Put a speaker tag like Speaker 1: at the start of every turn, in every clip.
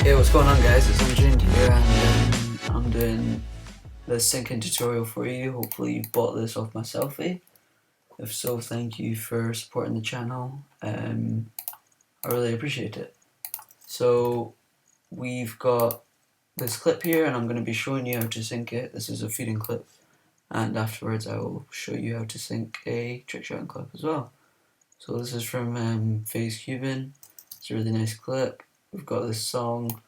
Speaker 1: Hey, what's going on guys, it's Unchained here and I'm doing the syncing tutorial for you. Hopefully you bought this off my selfie. If so, thank you for supporting the channel. I really appreciate it. So we've got this clip here and I'm going to be showing you how to sync it. This is a feeding clip and afterwards I will show you how to sync a trick shot clip as well. So this is from FaZe Cuban. It's a really nice clip. We've got this song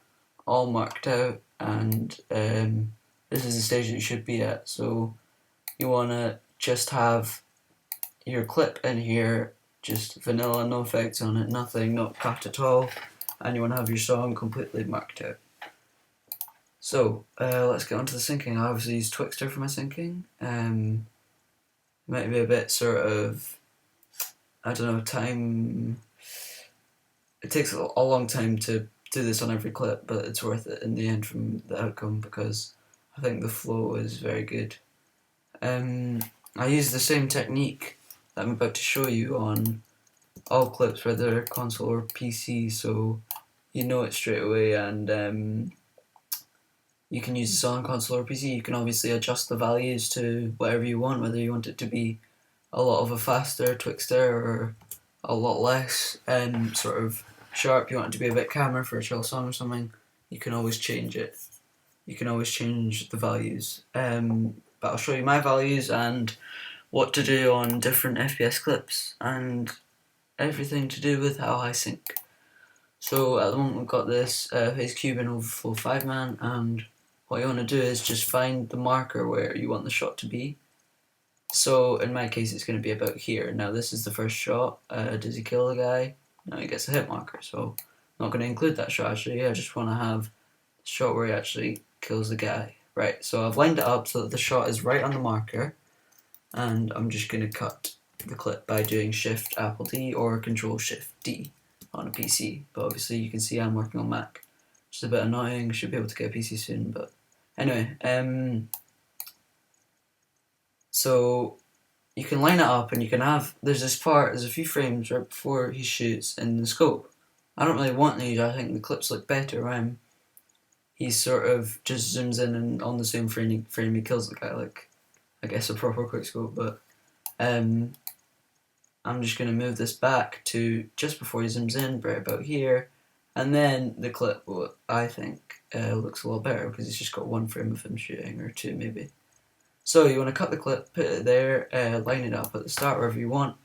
Speaker 1: all marked out and this is the stage that you should be at. So you want to just have your clip in here, just vanilla, no effects on it, nothing, not cut at all, and you want to have your song completely marked out. So let's get on to the syncing. I obviously use Twixtor for my syncing. Might be a bit sort of, I don't know, time. It takes a long time to do this on every clip, but it's worth it in the end from the outcome because I think the flow is very good. I use the same technique that I'm about to show you on all clips, whether console or PC, so you know it straight away, and you can use this on console or PC. You can obviously adjust the values to whatever you want, whether you want it to be a lot of a faster Twixtor or a lot less sort of sharp, you want it to be a bit calmer for a chill song or something, you can always change it. You can always change the values. But I'll show you my values and what to do on different FPS clips and everything to do with how I sync. So at the moment we've got this FaZe Cuban Overflow 5-man, and what you want to do is just find the marker where you want the shot to be. So in my case it's going to be about here. Now this is the first shot. Does he kill the guy? No, he gets a hit marker, so I'm not going to include that shot actually. I just want to have the shot where he actually kills the guy. Right, so I've lined it up so that the shot is right on the marker, and I'm just going to cut the clip by doing Shift Apple D or Control Shift D on a PC. But obviously you can see I'm working on Mac. It's a bit annoying, should be able to get a PC soon, but anyway, so you can line it up and you can have, there's this part, there's a few frames right before he shoots in the scope. I don't really want these, I think the clips look better when he sort of just zooms in and on the same frame he kills the guy, like I guess a proper quick scope, but I'm just going to move this back to just before he zooms in, right about here, and then the clip, I think, looks a lot better because it's just got one frame of him shooting, or two maybe. So you want to cut the clip, put it there, line it up at the start wherever you want,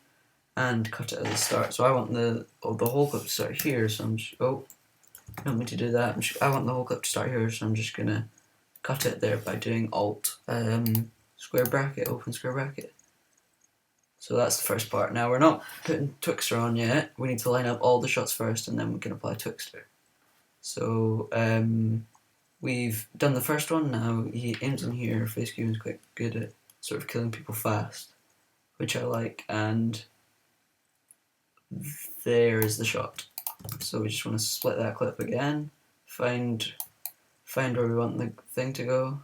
Speaker 1: and cut it at the start. So I want the whole clip to start here, so I'm just, I don't mean to do that, I want the whole clip to start here, so I'm just going to cut it there by doing Alt, square bracket, open square bracket. So that's the first part. Now we're not putting Twixtor on yet, we need to line up all the shots first and then we can apply Twixtor. So we've done the first one. Now he aims on here. FaZe Cuban's quite good at sort of killing people fast, which I like, and there is the shot. So we just want to split that clip again, find where we want the thing to go.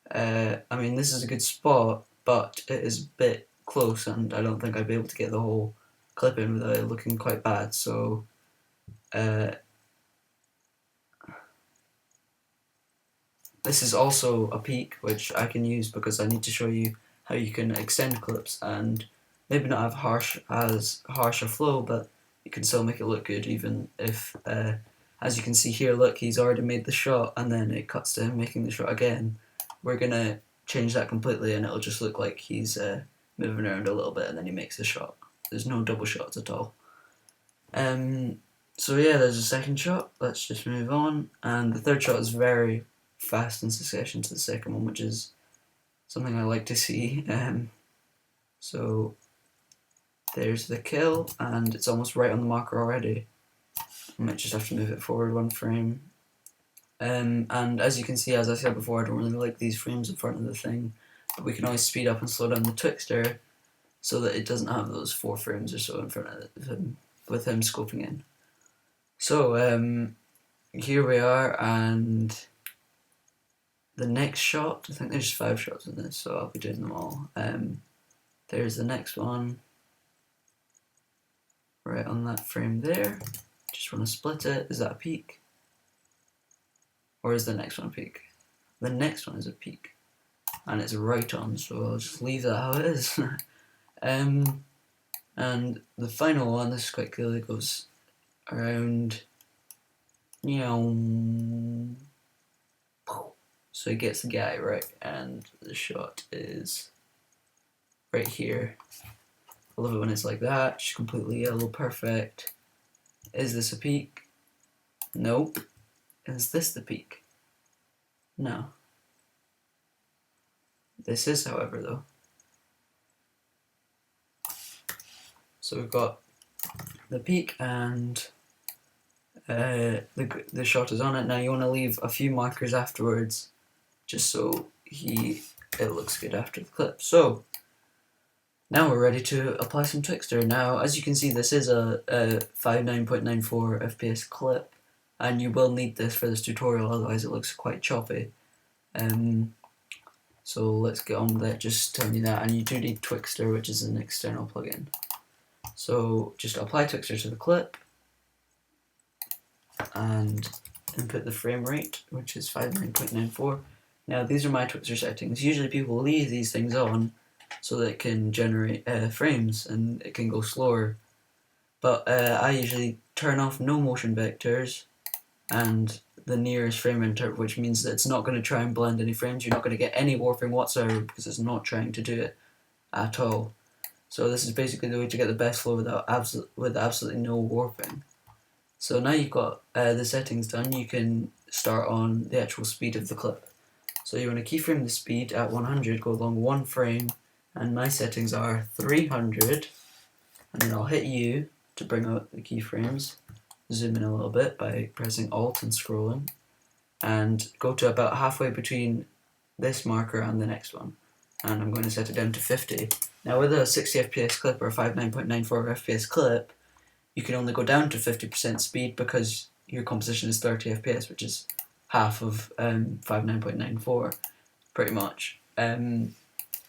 Speaker 1: I mean, this is a good spot, but it is a bit close and I don't think I'd be able to get the whole clip in without it looking quite bad, so this is also a peak which I can use because I need to show you how you can extend clips and maybe not have as harsh a flow, but you can still make it look good even if, as you can see here, look, he's already made the shot and then it cuts to him making the shot again. We're going to change that completely and it'll just look like he's moving around a little bit and then he makes the shot. There's no double shots at all. So yeah, there's a second shot. Let's just move on. And the third shot is very fast in succession to the second one, which is something I like to see. So there's the kill and it's almost right on the marker already. I might just have to move it forward one frame. And as you can see, as I said before, I don't really like these frames in front of the thing, but we can always speed up and slow down the Twixtor so that it doesn't have those 4 frames or so in front of him with him scoping in. So here we are, and the next shot, I think there's 5 shots in this, so I'll be doing them all. There's the next one, right on that frame there. Just want to split it. Is that a peak? Or is the next one a peak? The next one is a peak. And it's right on, so I'll just leave that how it is. And the final one, this is quite cool, it goes around, so it gets the guy right, and the shot is right here. I love it when it's like that, just completely yellow, perfect. Is this a peak? Nope. Is this the peak? No. This is, however, though. So we've got the peak and the shot is on it. Now you want to leave a few markers afterwards, just so it looks good after the clip. So now we're ready to apply some Twixtor. Now, as you can see, this is a 59.94 FPS clip, and you will need this for this tutorial, otherwise it looks quite choppy. So let's get on with it, just telling you that, and you do need Twixtor, which is an external plugin. So just apply Twixtor to the clip, and input the frame rate, which is 59.94. Now these are my Twixtor settings. Usually people leave these things on so that it can generate frames and it can go slower. But I usually turn off no motion vectors and the nearest frame interval, which means that it's not going to try and blend any frames. You're not going to get any warping whatsoever because it's not trying to do it at all. So this is basically the way to get the best flow with absolutely no warping. So now you've got the settings done, you can start on the actual speed of the clip. So you want to keyframe the speed at 100, go along one frame, and my settings are 300, and then I'll hit U to bring out the keyframes, zoom in a little bit by pressing Alt and scrolling, and go to about halfway between this marker and the next one, and I'm going to set it down to 50. Now with a 60 FPS clip or a 59.94 FPS clip, you can only go down to 50% speed because your composition is 30 FPS, which is half of 59.94, pretty much.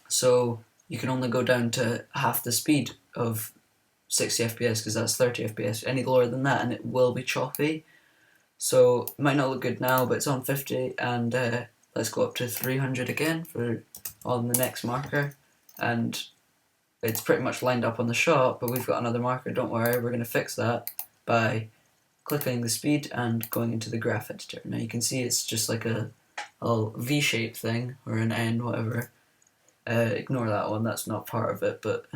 Speaker 1: So you can only go down to half the speed of 60 FPS because that's 30 FPS. Any lower than that and it will be choppy. So it might not look good now, but it's on 50, and let's go up to 300 again on the next marker, and it's pretty much lined up on the shot, but we've got another marker, don't worry, we're going to fix that by clicking the speed and going into the graph editor. Now you can see it's just like a little V-shaped thing, or an N, whatever. Ignore that one, that's not part of it, but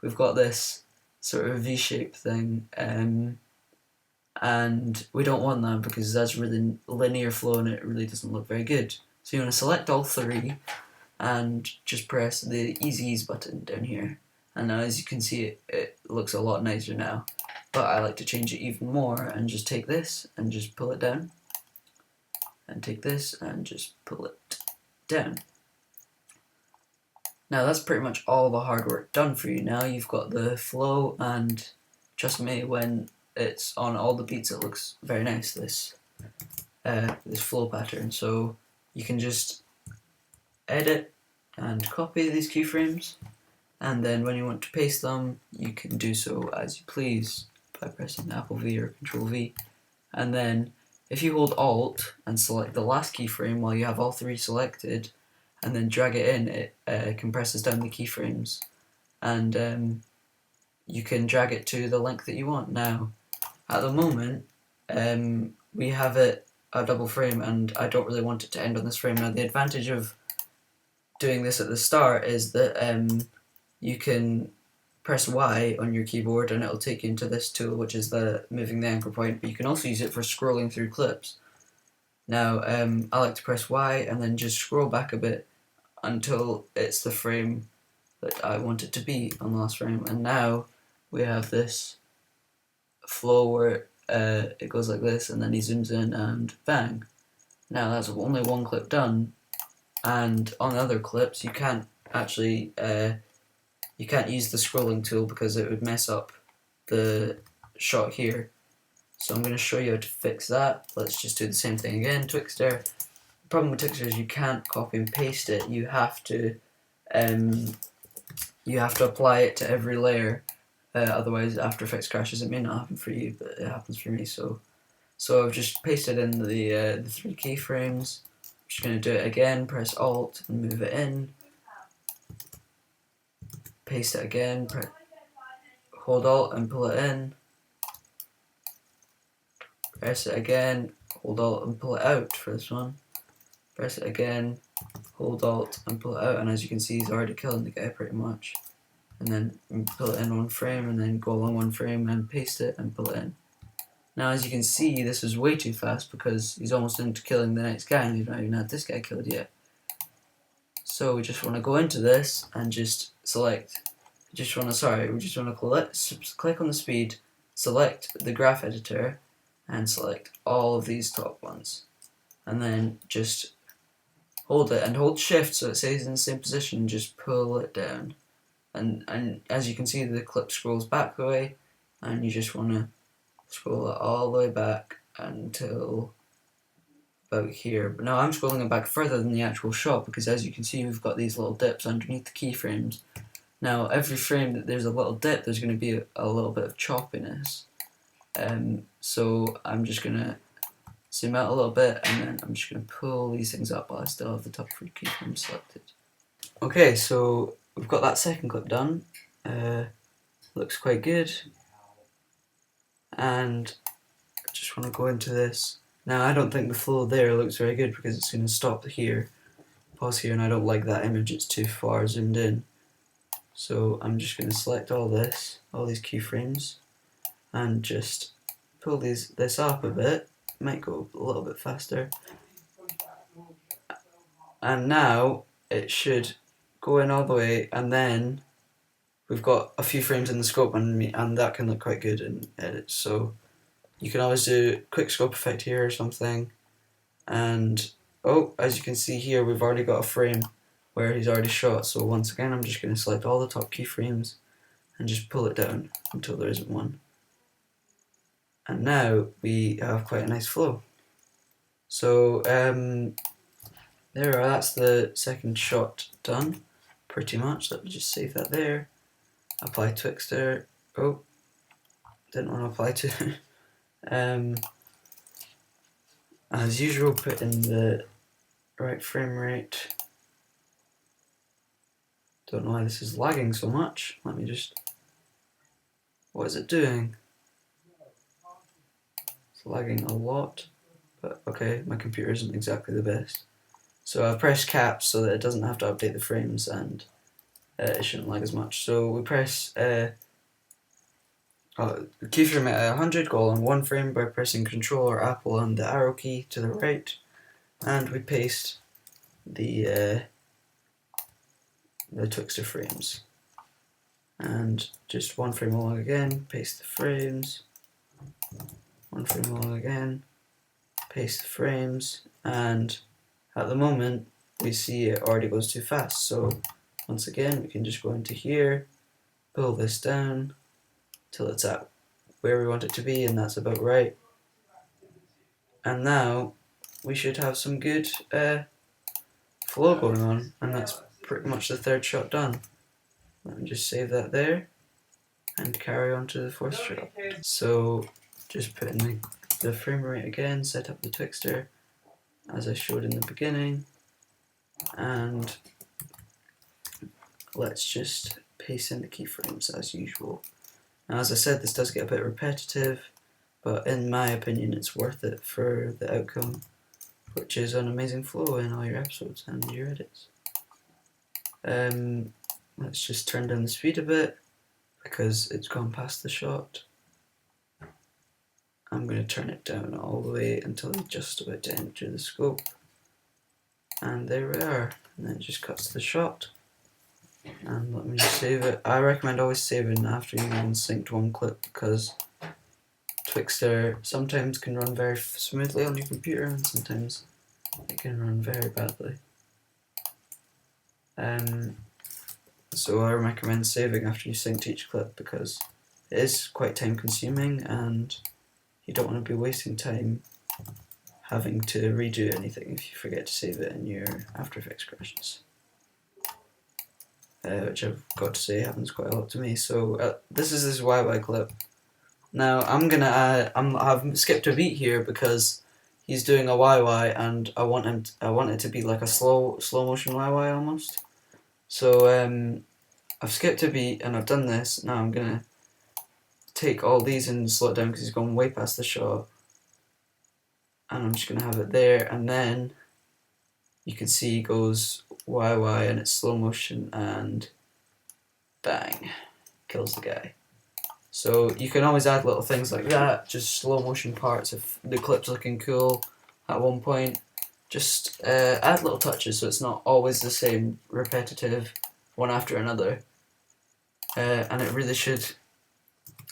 Speaker 1: we've got this sort of V-shaped thing, and we don't want that because that's really linear flow and it really doesn't look very good. So you want to select all three and just press the Easy Ease button down here. And now as you can see it looks a lot nicer now. But I like to change it even more and just take this and just pull it down. And take this and just pull it down. Now that's pretty much all the hard work done for you. Now you've got the flow, and trust me, when it's on all the beats it looks very nice, this flow pattern. So you can just edit and copy these keyframes, and then when you want to paste them you can do so as you please by pressing Apple V or Control V, and then if you hold Alt and select the last keyframe while you have all three selected and then drag it in, it compresses down the keyframes, and you can drag it to the length that you want. Now at the moment we have it a double frame and I don't really want it to end on this frame. Now the advantage of doing this at the start is that you can press Y on your keyboard and it'll take you into this tool, which is the moving the anchor point, but you can also use it for scrolling through clips. Now I like to press Y and then just scroll back a bit until it's the frame that I want it to be on the last frame, and now we have this flow where it goes like this and then he zooms in and bang. Now that's only one clip done, and on other clips you can't actually you can't use the scrolling tool because it would mess up the shot here. So I'm going to show you how to fix that. Let's just do the same thing again. Twixtor. The problem with Twixtor is you can't copy and paste it. You have to apply it to every layer. Otherwise After Effects crashes. It may not happen for you, but it happens for me. So So I've just pasted in the 3 keyframes. I'm just going to do it again, press Alt and move it in. Paste it again, hold Alt and pull it in. Press it again, hold Alt and pull it out for this one. Press it again, hold Alt and pull it out, and as you can see he's already killing the guy pretty much. And then pull it in one frame and then go along one frame and paste it and pull it in. Now as you can see this was way too fast because he's almost into killing the next guy and he's not even had this guy killed yet. So we just want to go into this and just select, we just want to click on the speed, select the graph editor and select all of these top ones. And then just hold it and hold shift so it stays in the same position and just pull it down. And as you can see the clip scrolls back the way and you just want to scroll it all the way back until about here. But now I'm scrolling it back further than the actual shot because as you can see we've got these little dips underneath the keyframes. Now every frame that there's a little dip there's going to be a little bit of choppiness. So I'm just going to zoom out a little bit and then I'm just going to pull these things up while I still have the top 3 keyframes selected. Okay, so we've got that second clip done. Looks quite good. And I just want to go into this. Now I don't think the flow there looks very good because it's going to stop here, pause here, and I don't like that image, it's too far zoomed in. So I'm just going to select all these keyframes, and just pull this up a bit, might go a little bit faster. And now it should go in all the way, and then we've got a few frames in the scope and that can look quite good in edit. So you can always do quick scope effect here or something. And oh, as you can see here, we've already got a frame where he's already shot. So once again, I'm just going to select all the top keyframes and just pull it down until there isn't one. And now we have quite a nice flow. So that's the second shot done, pretty much. Let me just save that there. Apply Twixtor. Oh, didn't want to apply to. As usual, put in the right frame rate. Don't know why this is lagging so much. Let me just. What is it doing? It's lagging a lot. But okay, my computer isn't exactly the best. So I've pressed caps so that it doesn't have to update the frames and it shouldn't lag as much. So we press keyframe at 100, go along one frame by pressing Control or Apple and the arrow key to the right, and we paste the Twixtor frames. And just one frame along again, paste the frames, one frame along again, paste the frames, and at the moment we see it already goes too fast, so once again we can just go into here, pull this down till it's at where we want it to be, and that's about right. And now we should have some good flow going on, and that's pretty much the third shot done. Let me just save that there and carry on to the fourth shot. So just put in the frame rate again, set up the Twixtor as I showed in the beginning, and let's just paste in the keyframes as usual. Now as I said, this does get a bit repetitive, but in my opinion it's worth it for the outcome, which is an amazing flow in all your episodes and your edits. Let's just turn down the speed a bit because it's gone past the shot. I'm going to turn it down all the way until it's just about to enter the scope. And there we are. And then it just cuts the shot. And let me just save it. I recommend always saving after you've even synced one clip because Twixtor sometimes can run very smoothly on your computer and sometimes it can run very badly. So I recommend saving after you synced each clip because it is quite time consuming and you don't want to be wasting time having to redo anything if you forget to save it in your After Effects crashes. Which I've got to say happens quite a lot to me. So this is this YY clip. Now I'm gonna add. I've skipped a beat here because he's doing a YY, and I want it to be like a slow motion YY almost. So I've skipped a beat and I've done this. Now I'm gonna take all these and slow it down because he's gone way past the shot, and I'm just gonna have it there, and then you can see he goes YY and it's slow motion and bang, kills the guy. So you can always add little things like that, just slow motion parts if the clip's looking cool at one point. Just add little touches so it's not always the same repetitive one after another. And it really should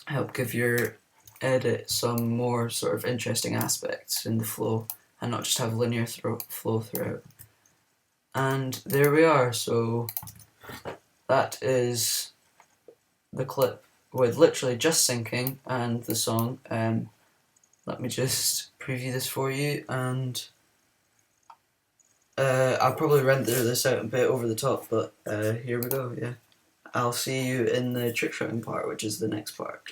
Speaker 1: help give your edit some more sort of interesting aspects in the flow and not just have linear flow throughout. And there we are. So that is the clip with literally just syncing and the song. Let me just preview this for you, and I'll probably render this out a bit over the top, but here we go. Yeah, I'll see you in the trick shotting part, which is the next part.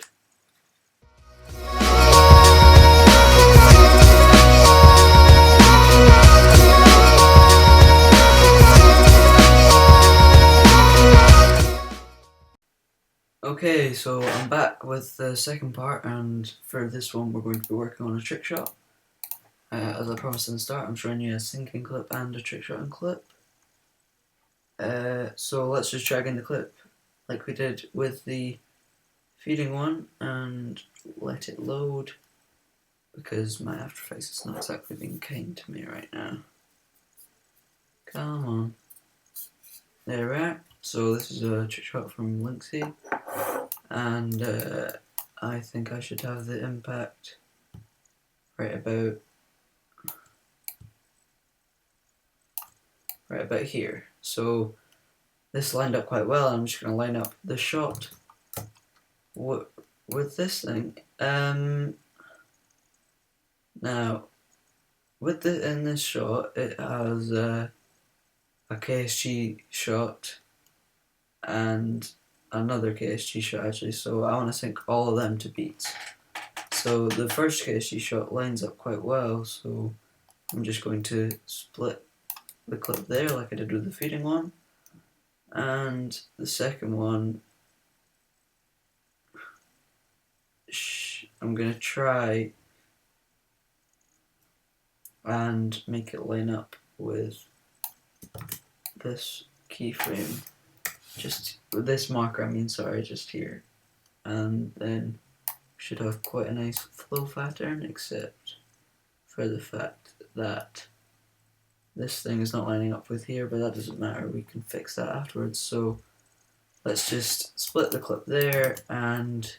Speaker 1: Okay, so I'm back with the second part, and for this one we're going to be working on a trick shot. As I promised in the start, I'm showing you a syncing clip and a trick shotting clip. So let's just drag in the clip like we did with the feeding one and let it load, because my After Effects is not exactly being kind to me right now. Come on. There we are. So this is a trick shot from Linksy, and I think I should have the impact right about here. So this lined up quite well. I'm just going to line up the shot with this thing. Now, in this shot, it has a KSG shot and another KSG shot actually. So I want to sync all of them to beats. So the first KSG shot lines up quite well. So I'm just going to split the clip there like I did with the feeding one, and the second one I'm going to try and make it line up with this keyframe, just with this marker, just here, and then should have quite a nice flow pattern, except for the fact that this thing is not lining up with here, but that doesn't matter, we can fix that afterwards. So let's just split the clip there and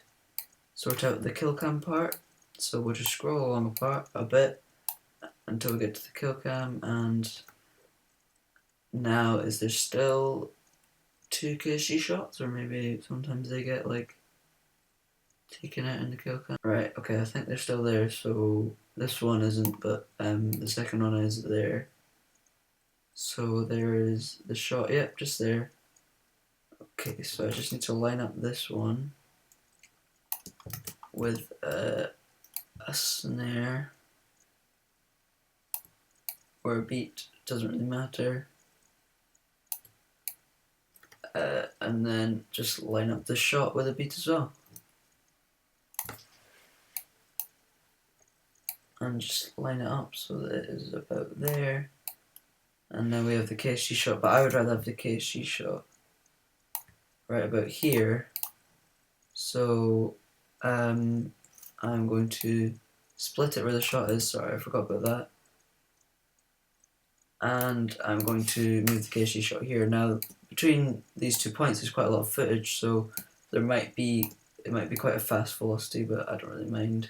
Speaker 1: sort out the kill cam part. So we'll just scroll along a bit until we get to the kill cam, and now is there still 2 KSG shots, or maybe sometimes they get like taken out in the kill cam. Right, okay, I think they're still there, so this one isn't, but the second one is there. So there is the shot, yep, just there. Okay, so I just need to line up this one with a snare or a beat, doesn't really matter. And then just line up the shot with a beat as well. And just line it up so that it is about there. And now we have the KSG shot, but I would rather have the KSG shot right about here. So I'm going to split it where the shot is, sorry I forgot about that. And I'm going to move the KSG shot here. Now between these 2 points there's quite a lot of footage, so it might be quite a fast velocity, but I don't really mind.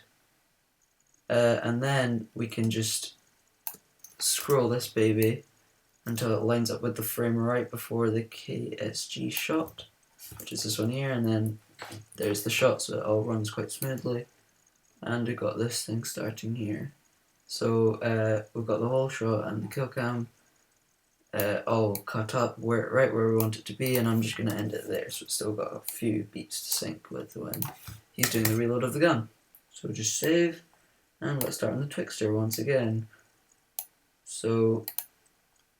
Speaker 1: And then we can just scroll this baby until it lines up with the frame right before the KSG shot, which is this one here, and then there's the shot, so it all runs quite smoothly. And we've got this thing starting here. So we've got the whole shot and the kill cam. all cut up right where we want it to be, and I'm just going to end it there, so it's still got a few beats to sync with when he's doing the reload of the gun. So just save, and let's start on the Twixter once again. So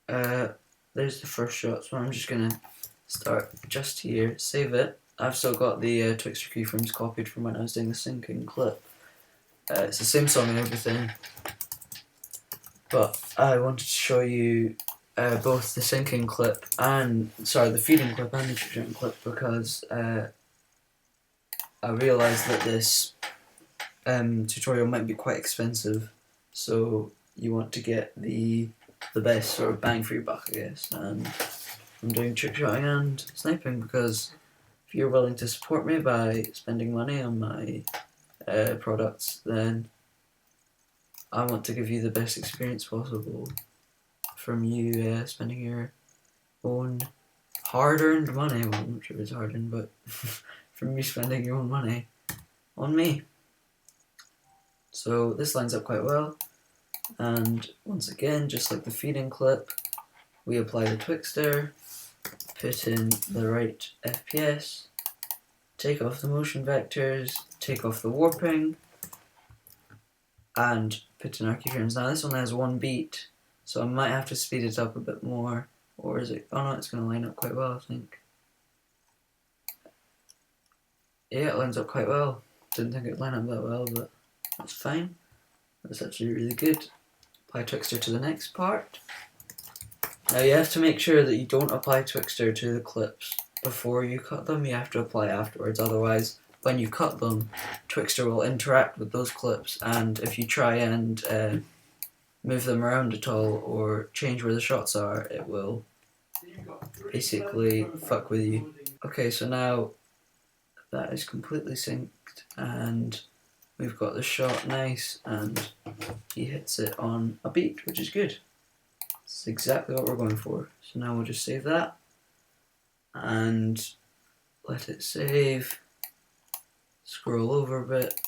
Speaker 1: there's the first shot, so I'm just going to start just here, save it. I've still got the Twixter keyframes copied from when I was doing the syncing clip. It's the same song and everything, but I wanted to show you both the syncing clip and, the feeding clip and the trick-shotting clip, because I realised that this tutorial might be quite expensive, so you want to get the best sort of bang for your buck, I guess. And I'm doing trick-shotting and sniping because if you're willing to support me by spending money on my products, then I want to give you the best experience possible from you spending your own hard-earned money. Well, I'm not sure if it's hard-earned, but from you spending your own money on me. So this lines up quite well, and once again, just like the feeding clip, we apply the Twixter, put in the right FPS, take off the motion vectors, take off the warping, and put in our keyframes. Now this only has one beat, so I might have to speed it up a bit more, or is it? Oh no, it's going to line up quite well, I think. Yeah, it lines up quite well. Didn't think it'd line up that well, but that's fine. That's actually really good. Apply Twixter to the next part. Now you have to make sure that you don't apply Twixter to the clips before you cut them. You have to apply afterwards, otherwise when you cut them, Twixter will interact with those clips, and if you try and move them around at all or change where the shots are, it will basically fuck with you. Okay, so now that is completely synced and we've got the shot nice and he hits it on a beat, which is good. It's exactly what we're going for. So now we'll just save that and let it save, scroll over a bit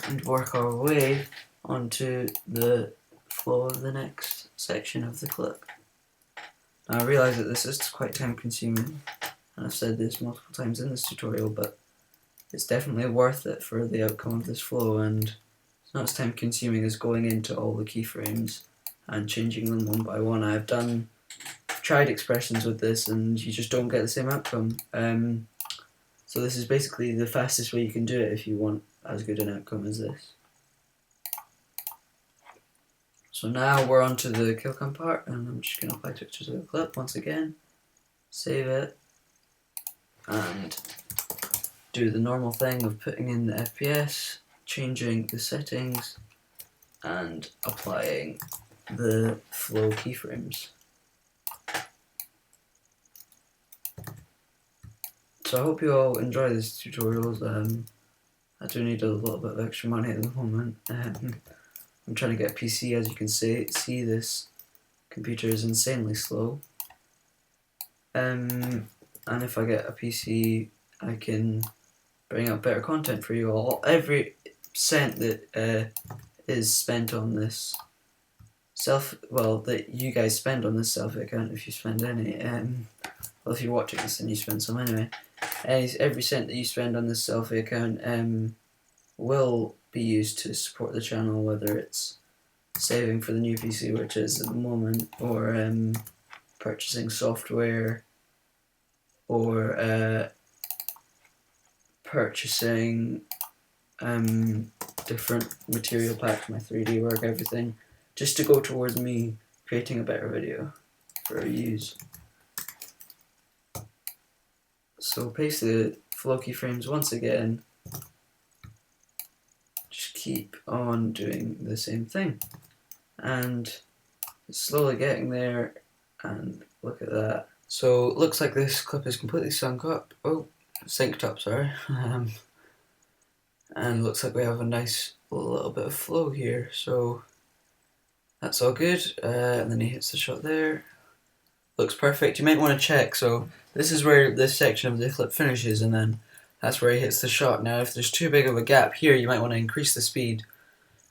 Speaker 1: and work our way onto the flow of the next section of the clip. Now I realise that this is quite time consuming, and I've said this multiple times in this tutorial, but it's definitely worth it for the outcome of this flow, and it's not as time consuming as going into all the keyframes and changing them one by one. I've tried expressions with this and you just don't get the same outcome. So this is basically the fastest way you can do it if you want as good an outcome as this. So now we're on to the kill cam part, and I'm just going to apply Twixter to the clip once again, save it, and do the normal thing of putting in the FPS, changing the settings, and applying the flow keyframes. So I hope you all enjoy these tutorials. I do need a little bit of extra money at the moment. I'm trying to get a PC. As you can see this computer is insanely slow. And if I get a PC, I can bring out better content for you all. Every cent that is spent on this that you guys spend on this selfie account, if you spend any, well, if you're watching this then you spend some anyway. Every cent that you spend on this selfie account will be used to support the channel, whether it's saving for the new PC, which is at the moment, or purchasing software, or purchasing different material packs, my 3D work, everything, just to go towards me creating a better video for use. So paste the flow keyframes once again, just keep on doing the same thing, and it's slowly getting there, and look at that. So it looks like this clip is completely synced up, sorry. And looks like we have a nice little bit of flow here, so that's all good. And then he hits the shot there. Looks perfect. You might want to check, so this is where this section of the clip finishes, and then that's where he hits the shot. Now if there's too big of a gap here, you might want to increase the speed,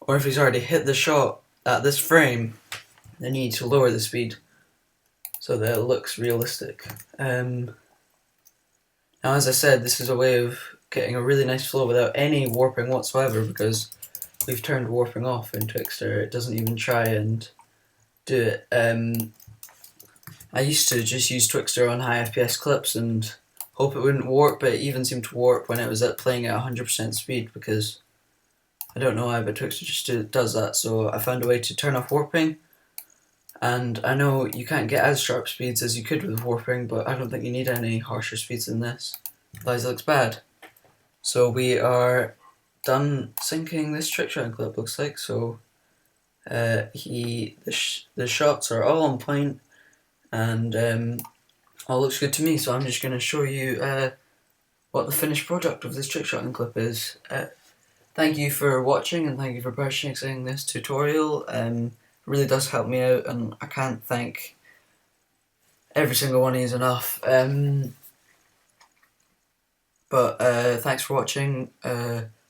Speaker 1: or if he's already hit the shot at this frame, I need to lower the speed so that it looks realistic. Now, as I said, this is a way of getting a really nice flow without any warping whatsoever, because we've turned warping off in Twixtor. It doesn't even try and do it. I used to just use Twixtor on high FPS clips and hope it wouldn't warp, but it even seemed to warp when it was playing at 100% speed, because I don't know why, but Twixtor just does that. So I found a way to turn off warping, and I know you can't get as sharp speeds as you could with warping, but I don't think you need any harsher speeds than this, otherwise it looks bad. So we are done syncing this trick shot clip, looks like. So the shots are all on point, and all looks good to me. So I'm just going to show you what the finished product of this trick shot clip is. Thank you for watching, and thank you for purchasing this tutorial. It really does help me out, and I can't thank every single one of you enough. But thanks for watching.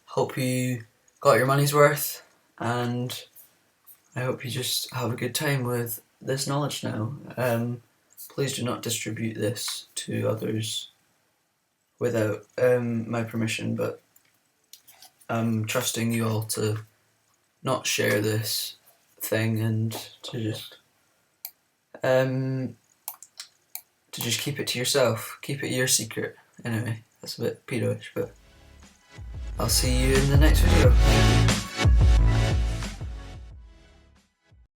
Speaker 1: Hope you got your money's worth, and I hope you just have a good time with this knowledge now. Please do not distribute this to others without my permission, but I'm trusting you all to not share this thing and to just keep it to yourself. Keep it your secret. Anyway, that's a bit pedo-ish, but I'll see you in the next video.